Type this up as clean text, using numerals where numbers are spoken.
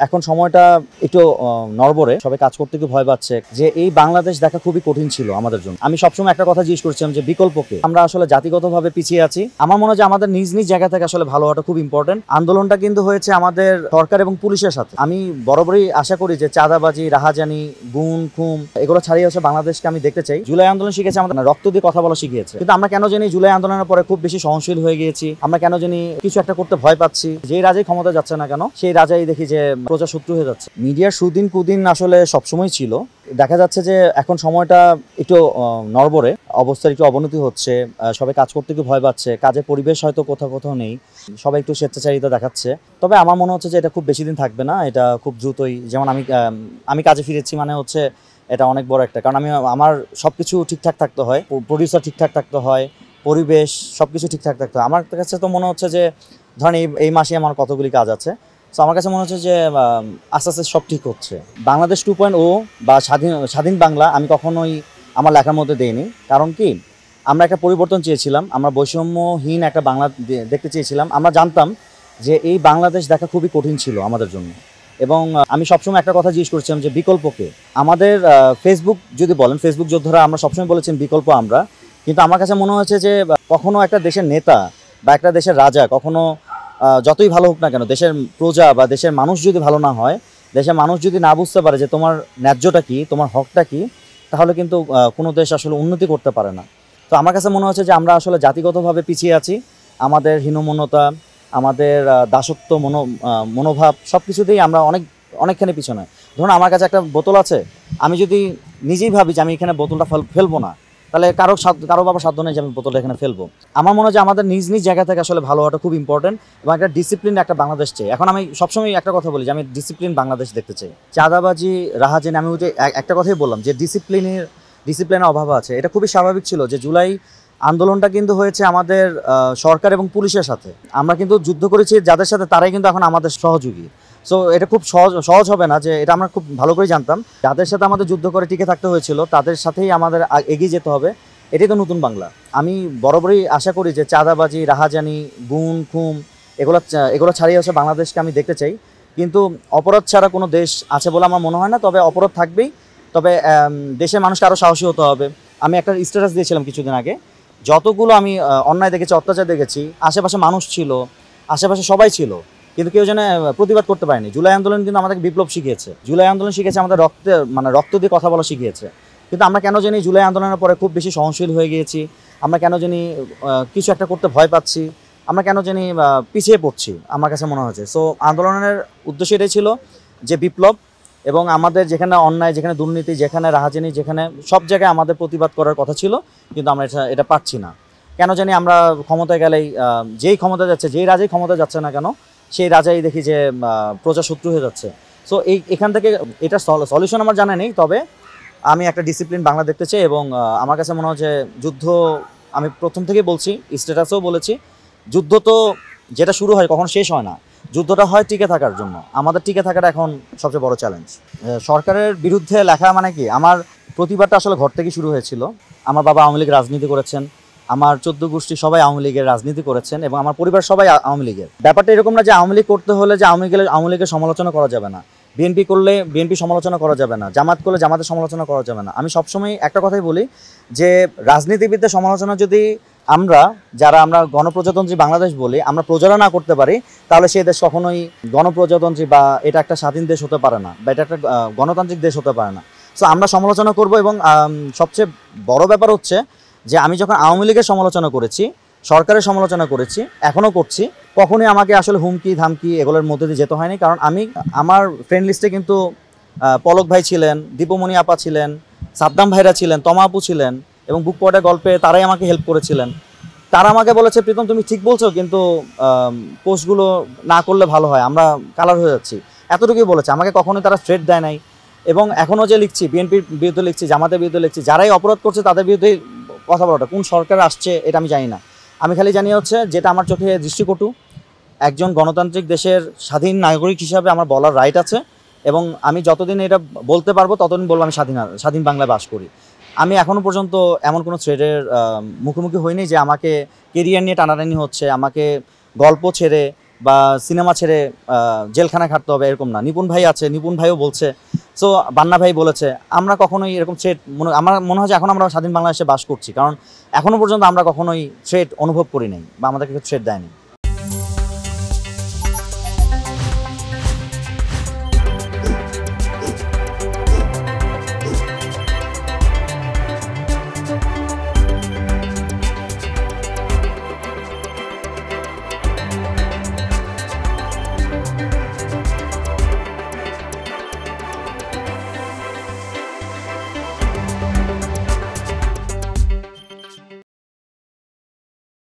এখন সময়টা একটু নড়বড়ে, সবাই কাজ করতে একটু ভয় পাচ্ছে যে এই বাংলাদেশ দেখা খুবই কঠিন ছিল আমাদের জন্য। আমি সবসময় একটা কথা জিজ্ঞেস করছিলাম যে বিকল্পকে। আমরা আসলে জাতিগতভাবে পিছিয়ে আছি। আমার মনে হয় যে আমাদের নিজ নিজ জায়গা থেকে আসলে ভালো হওয়াটা খুব ইম্পর্টেন্ট। আন্দোলনটা কিন্তু হয়েছে আমাদের সরকার এবং পুলিশের সাথে। আমি বরাবরই আশা করি যে চাঁদাবাজি, রাহাজানি, গুম খুম এগুলো ছাড়িয়ে আসে বাংলাদেশকে আমি দেখতে চাই। জুলাই আন্দোলন শিখেছে আমাদের রক্ত দিয়ে কথা বলা শিখিয়েছে, কিন্তু আমরা কেন জানি জুলাই আন্দোলনের পরে খুব বেশি সহনশীল হয়ে গিয়েছি। আমরা কেন জানি কিছু একটা করতে ভয় পাচ্ছি। যেই রাজাই ক্ষমতা যাচ্ছে না কেন সেই রাজাই দেখি যে প্রজা শত্রু হয়ে যাচ্ছে। মিডিয়ার সুদিন কুদিন আসলে সবসময় ছিল। দেখা যাচ্ছে যে এখন সময়টা একটু নড়বড়ে, অবস্থার একটু অবনতি হচ্ছে। সবাই কাজ করতে একটু ভয় পাচ্ছে, কাজের পরিবেশ হয়তো কোথাও কোথাও নেই, সবাই একটু স্বেচ্ছাচারিতা দেখাচ্ছে। তবে আমার মনে হচ্ছে যে এটা খুব বেশি দিন থাকবে না, এটা খুব দ্রুতই। যেমন আমি কাজে ফিরেছি মানে হচ্ছে এটা অনেক বড় একটা, কারণ আমার সবকিছু ঠিকঠাক থাকতে হয়, প্রডিউসার ঠিকঠাক থাকতে হয়, পরিবেশ সবকিছু ঠিকঠাক থাকতে হয়। আমার কাছে তো মনে হচ্ছে যে ধরেন এই মাসে আমার কতগুলি কাজ আছে। তো আমার কাছে মনে হচ্ছে যে আস্তে আস্তে সব ঠিক হচ্ছে। বাংলাদেশ 2.0 বা স্বাধীন বাংলা আমি কখনোই আমার লেখার মধ্যে দেইনি। কারণ কি, আমরা একটা পরিবর্তন চেয়েছিলাম, আমরা বৈষম্যহীন একটা বাংলা দেখতে চেয়েছিলাম। আমরা জানতাম যে এই বাংলাদেশ দেখা খুবই কঠিন ছিল আমাদের জন্য। এবং আমি সবসময় একটা কথা জিজ্ঞেস করছিলাম যে বিকল্পকে। আমাদের ফেসবুক যদি বলেন, ফেসবুক যোদ্ধারা আমরা সবসময় বলেছেন বিকল্প আমরা। কিন্তু আমার কাছে মনে হয়েছে যে কখনো একটা দেশের নেতা বা একটা দেশের রাজা কখনো যতই ভালো হোক না কেন, দেশের প্রজা বা দেশের মানুষ যদি ভালো না হয়, দেশের মানুষ যদি না বুঝতে পারে যে তোমার ন্যায্যটা কি, তোমার হকটা কি, তাহলে কিন্তু কোনো দেশ আসলে উন্নতি করতে পারে না। তো আমার কাছে মনে হচ্ছে যে আমরা আসলে জাতিগতভাবে পিছিয়ে আছি। আমাদের হীনমন্যতা, আমাদের দাসত্ব মনোভাব সব কিছুতেই আমরা অনেকখানি পিছনে। ধরুন আমার কাছে একটা বোতল আছে, আমি যদি নিজেই ভাবি যে আমি এখানে বোতলটা ফেলবো না, তাহলে কারো বাবা সাধ্য নেই যে আমি বোতলটা এখানে ফেলবো। আমার মনে হয় যে আমাদের নিজ নিজ জায়গা থেকে আসলে ভালো হওয়াটা খুব ইম্পর্টেন্ট, এবং একটা ডিসিপ্লিন একটা বাংলাদেশ চাই। এখন আমি সবসময় একটা কথা বলি যে আমি ডিসিপ্লিন বাংলাদেশ দেখতে চাই। চাঁদাবাজি, রাহাজানি, আমি ওই যে একটা কথাই বললাম যে ডিসিপ্লিনের অভাব আছে। এটা খুবই স্বাভাবিক ছিল যে জুলাই আন্দোলনটা কিন্তু হয়েছে আমাদের সরকার এবং পুলিশের সাথে। আমরা কিন্তু যুদ্ধ করেছি যাদের সাথে, তারাই কিন্তু এখন আমাদের সহযোগী। সো এটা খুব সহজ হবে না, যে এটা আমরা খুব ভালো করে জানতাম। যাদের সাথে আমাদের যুদ্ধ করে টিকে থাকতে হয়েছিল তাদের সাথেই আমাদের এগিয়ে যেতে হবে। এটাই তো নতুন বাংলা। আমি বরাবরই আশা করি যে চাঁদাবাজি, রাহাজানি, গুম খুম এগুলো ছাড়িয়ে আসে বাংলাদেশকে আমি দেখতে চাই। কিন্তু অপরাধ ছাড়া কোনো দেশ আছে বলে আমার মনে হয় না। তবে অপরাধ থাকবেই, তবে দেশের মানুষকে আরও সাহসী হতে হবে। আমি একটা স্ট্যাটাস দিয়েছিলাম কিছুদিন আগে, যতগুলো আমি অন্যায় দেখেছি, অত্যাচার দেখেছি, আশেপাশে মানুষ ছিল, আশেপাশে সবাই ছিল, কিন্তু কেউ যেন প্রতিবাদ করতে পারেনি। জুলাই আন্দোলন কিন্তু আমাদেরকে বিপ্লব শিখিয়েছে। জুলাই আন্দোলন শিখেছে আমাদের রক্ত দিয়ে কথা বলা শিখিয়েছে। কিন্তু আমরা কেন জানি জুলাই আন্দোলনের পরে খুব বেশি সহনশীল হয়ে গিয়েছি। আমরা কেন জানি কিছু একটা করতে ভয় পাচ্ছি। আমরা কেন জানি পিছিয়ে পড়ছি, আমার কাছে মনে হচ্ছে। সো আন্দোলনের উদ্দেশ্য এটাই ছিল যে বিপ্লব, এবং আমাদের যেখানে অন্যায়, যেখানে দুর্নীতি, যেখানে রাহাজানি, যেখানে সব জায়গায় আমাদের প্রতিবাদ করার কথা ছিল, কিন্তু আমরা এটা পাচ্ছি না। কেন জানি আমরা ক্ষমতায় গেলেই যেই ক্ষমতা যাচ্ছে, যেই রাজাই ক্ষমতা যাচ্ছে না কেন সেই রাজাই দেখি যে প্রজা শত্রু হয়ে যাচ্ছে। সো এখান থেকে এটা সলিউশন আমার জানা নেই। তবে আমি একটা ডিসিপ্লিন বাংলা দেখতে চাই, এবং আমার কাছে মনে হয় যে যুদ্ধ, আমি প্রথম থেকেই বলছি, স্ট্যাটাসেও বলেছি, যুদ্ধ তো যেটা শুরু হয় কখনো শেষ হয় না। যুদ্ধটা হয় টিকে থাকার জন্য। আমাদের টিকে থাকাটা এখন সবচেয়ে বড় চ্যালেঞ্জ। সরকারের বিরুদ্ধে লেখা মানে কি, আমার প্রতিবাদটা আসলে ঘর থেকে শুরু হয়েছিল। আমার বাবা আওয়ামী লীগ রাজনীতি করেছেন, আমার 14 গোষ্ঠী সবাই আওয়ামী লীগের রাজনীতি করেছেন, এবং আমার পরিবার সবাই আওয়ামী লীগের। ব্যাপারটা এরকম না যে আওয়ামী লীগ করতে হলে যে আওয়ামী লীগের সমালোচনা করা যাবে না, বিএনপি করলে বিএনপি সমালোচনা করা যাবে না, জামাত করলে জামাতের সমালোচনা করা যাবে না। আমি সবসময় একটা কথাই বলি যে রাজনীতিবিদদের সমালোচনা যদি আমরা গণপ্রজাতন্ত্রী বাংলাদেশ বলি, আমরা প্রজারা না করতে পারি, তাহলে সেই দেশ কখনোই গণপ্রজাতন্ত্রী বা এটা একটা স্বাধীন দেশ হতে পারে না, বা এটা একটা গণতান্ত্রিক দেশ হতে পারে না। সো আমরা সমালোচনা করব, এবং সবচেয়ে বড় ব্যাপার হচ্ছে যে আমি যখন আওয়ামী লীগের সমালোচনা করেছি, সরকারের সমালোচনা করেছি, এখনও করছি, কখনোই আমাকে আসলে হুমকি ধামকি এগুলোর মধ্যে দিয়ে যেতে হয়নি। কারণ আমার ফ্রেন্ড লিস্টে কিন্তু পলক ভাই ছিলেন, দীপমণি আপা ছিলেন, সাদ্দাম ভাইরা ছিলেন, তমা আপু ছিলেন, এবং বুক পড়া গল্পে তারাই আমাকে হেল্প করেছিলেন। তারা আমাকে বলেছে, প্রীতম তুমি ঠিক বলছো, কিন্তু পোস্টগুলো না করলে ভালো হয়, আমরা কালার হয়ে যাচ্ছি, এতটুকুই বলেছে। আমাকে কখনোই তারা স্ট্রেট দেয় নাই। এবং এখনও যে লিখছি, বিএনপির বিরুদ্ধে লিখছি, জামাতের বিরুদ্ধে লিখছি, যারাই অপরাধ করছে তাদের বিরুদ্ধে কথা বলাটা, কোন সরকার আসছে এটা আমি জানি না। আমি খালি জানি হচ্ছে যেটা আমার চোখে দৃষ্টিকটু, একজন গণতান্ত্রিক দেশের স্বাধীন নাগরিক হিসাবে আমার বলার রাইট আছে, এবং আমি যতদিন এটা বলতে পারবো ততদিন বলবো আমি স্বাধীন বাংলায় বাস করি। আমি এখনও পর্যন্ত এমন কোনো থ্রেডের মুখোমুখি হইনি যে আমাকে কেরিয়ার নিয়ে টানাটানি হচ্ছে, আমাকে গল্প ছেড়ে বা সিনেমা ছেড়ে জেলখানায় খাটতে হবে এরকম না। নিপুণ ভাই আছে, নিপুণ ভাইও বলছে, সো বান্না ভাই বলেছে, আমরা কখনোই এরকম থ্রেট আমার মনে হয় যে এখন আমরা স্বাধীন বাংলাদেশে বাস করছি, কারণ এখনো পর্যন্ত আমরা কখনোই থ্রেট অনুভব করি নাই বা আমাদেরকে থ্রেট দেয়নি।